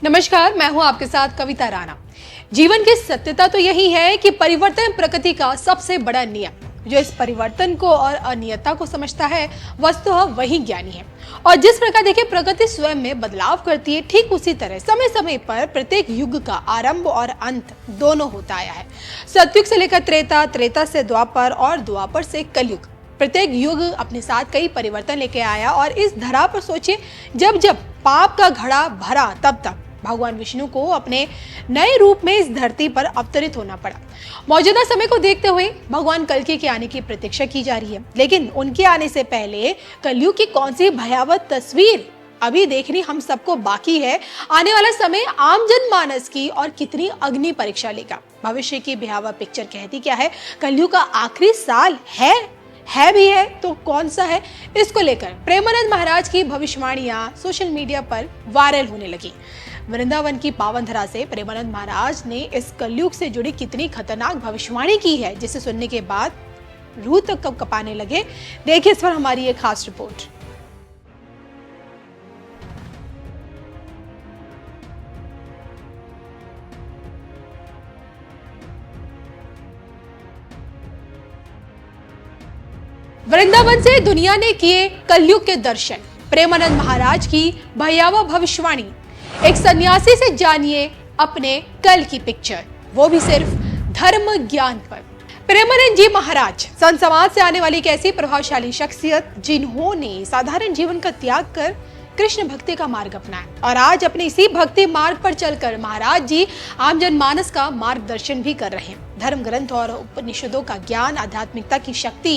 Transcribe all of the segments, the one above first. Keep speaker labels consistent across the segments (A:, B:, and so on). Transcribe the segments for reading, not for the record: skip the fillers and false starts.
A: नमस्कार, मैं हूं आपके साथ कविता राणा। जीवन की सत्यता तो यही है कि परिवर्तन प्रकृति का सबसे बड़ा नियम। जो इस परिवर्तन को और अनियता को समझता है वस्तुतः वही ज्ञानी है। और जिस प्रकार देखिए प्रकृति स्वयं में बदलाव करती है, ठीक उसी तरह समय समय पर प्रत्येक युग का आरंभ और अंत दोनों होता आया है। सतयुग से लेकर त्रेता, त्रेता से द्वापर और द्वापर से कलयुग, प्रत्येक युग अपने साथ कई परिवर्तन लेके आया। और इस धरा पर सोचिए, जब जब पाप का घड़ा भरा तब भगवान विष्णु को अपने नए रूप में इस धरती पर अवतरित होना पड़ा। मौजूदा समय को देखते हुए भगवान कल्कि के आने की प्रतीक्षा की जा रही है, लेकिन उनके आने से पहले कलयुग की कौन सी भयावह तस्वीर अभी देखनी हम सबको बाकी है। आने वाला समय आम जनमानस की और कितनी अग्नि परीक्षा लेगा। भविष्य की भयावह पिक्चर कहती क्या है? कलयुग का आखिरी साल है भी है तो कौन सा है? इसको लेकर प्रेमानंद महाराज की भविष्यवाणियां सोशल मीडिया पर वायरल होने लगी। वृंदावन की पावन धरा से प्रेमानंद महाराज ने इस कलयुग से जुड़ी कितनी खतरनाक भविष्यवाणी की है, जिसे सुनने के बाद रूह तक कब कपाने लगे। देखिए इस पर हमारी एक खास रिपोर्ट। वृंदावन से दुनिया ने किए कलयुग के दर्शन, प्रेमानंद महाराज की भयावह भविष्यवाणी। एक सन्यासी से जानिए अपने कल की पिक्चर, वो भी सिर्फ धर्म ज्ञान पर। प्रेमानंद जी महाराज संत समाज से आने वाली एक ऐसी प्रभावशाली शख्सियत जिन्होंने साधारण जीवन का त्याग कर कृष्ण भक्ति का मार्ग अपनाया। और आज अपने इसी भक्ति मार्ग पर चलकर महाराज जी आम जनमानस का मार्गदर्शन भी कर रहे हैं। धर्म ग्रंथ और उपनिषदों का ज्ञान, आध्यात्मिकता की शक्ति,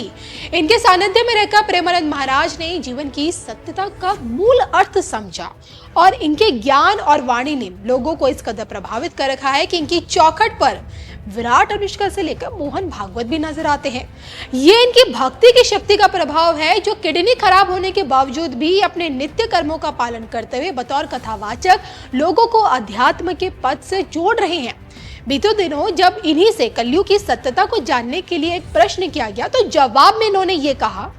A: इनके सानिध्य में रहकर प्रेमानंद महाराज ने जीवन की सत्यता का मूल अर्थ समझा। और इनके ज्ञान और वाणी ने लोगों को इस कदर प्रभावित कर रखा है कि इनकी चौखट पर विराट अनुष्का से लेकर मोहन भागवत भी नजर आते हैं। ये इनकी भक्ति की शक्ति का प्रभाव है, जो किडनी खराब होने के बावजूद भी अपने नित्य कर्मों का पालन करते हुए बतौर कथावाचक लोगों को अध्यात्म के पद से जोड़ रहे हैं। बीते दिनों जब इन्हीं से कलयुग की सत्यता को जानने के लिए एक प्रश्न किया गया, तो जवाब में इन्होंने ये कहा।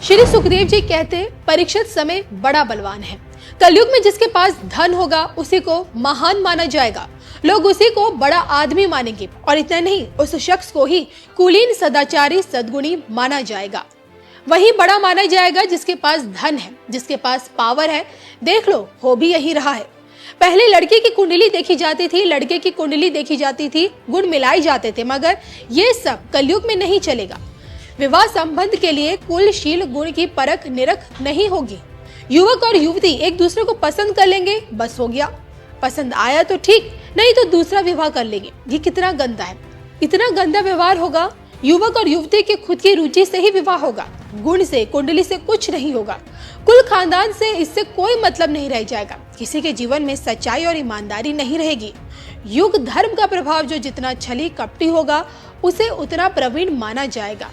A: श्री सुखदेव जी कहते, परीक्षित समय बड़ा बलवान है। कलयुग में जिसके पास धन होगा उसी को महान माना जाएगा। लोग उसी को बड़ा आदमी मानेंगे, और इतना नहीं, उस शख्स को ही कुलीन, सदाचारी, सद्गुणी माना जाएगा। वही बड़ा माना जाएगा जिसके पास धन है, जिसके पास पावर है। देख लो, हो भी यही रहा है। पहले लड़के की कुंडली देखी जाती थी, लड़के की कुंडली देखी जाती थी, गुण मिलाए जाते थे, मगर ये सब कलयुग में नहीं चलेगा। विवाह संबंध के लिए कुल, शील, गुण की परख निरख नहीं होगी। युवक और युवती एक दूसरे को पसंद कर लेंगे, बस हो गया। पसंद आया तो ठीक, नहीं तो दूसरा विवाह कर लेंगे। ये कितना गंदा है, इतना गंदा व्यवहार होगा। युवक और युवती की खुद की रुचि से ही विवाह होगा, गुण से, कुंडली से कुछ नहीं होगा। कुल, खानदान से इससे कोई मतलब नहीं रह जाएगा। किसी के जीवन में सच्चाई और ईमानदारी नहीं रहेगी। युग धर्म का प्रभाव जो जितना छली कपटी होगा उसे उतना प्रवीण माना जाएगा।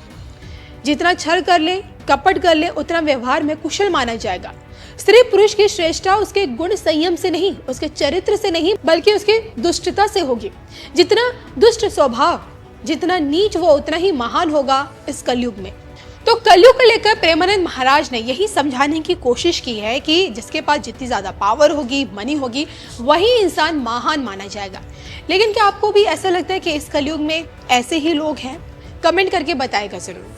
A: जितना छल कर ले, कपट कर ले, उतना व्यवहार में कुशल माना जाएगा। स्त्री पुरुष की श्रेष्ठता उसके गुण संयम से नहीं, उसके चरित्र से नहीं, बल्कि उसके दुष्टता से होगी। जितना दुष्ट स्वभाव, जितना नीच, वो उतना ही महान होगा इस कलयुग में। तो कलयुग को लेकर प्रेमानंद महाराज ने यही समझाने की कोशिश की है कि जिसके पास जितनी ज्यादा पावर होगी, मनी होगी, वही इंसान महान माना जाएगा। लेकिन क्या आपको भी ऐसा लगता है कि इस कलयुग में ऐसे ही लोग हैं? कमेंट करके बताएगा जरूर।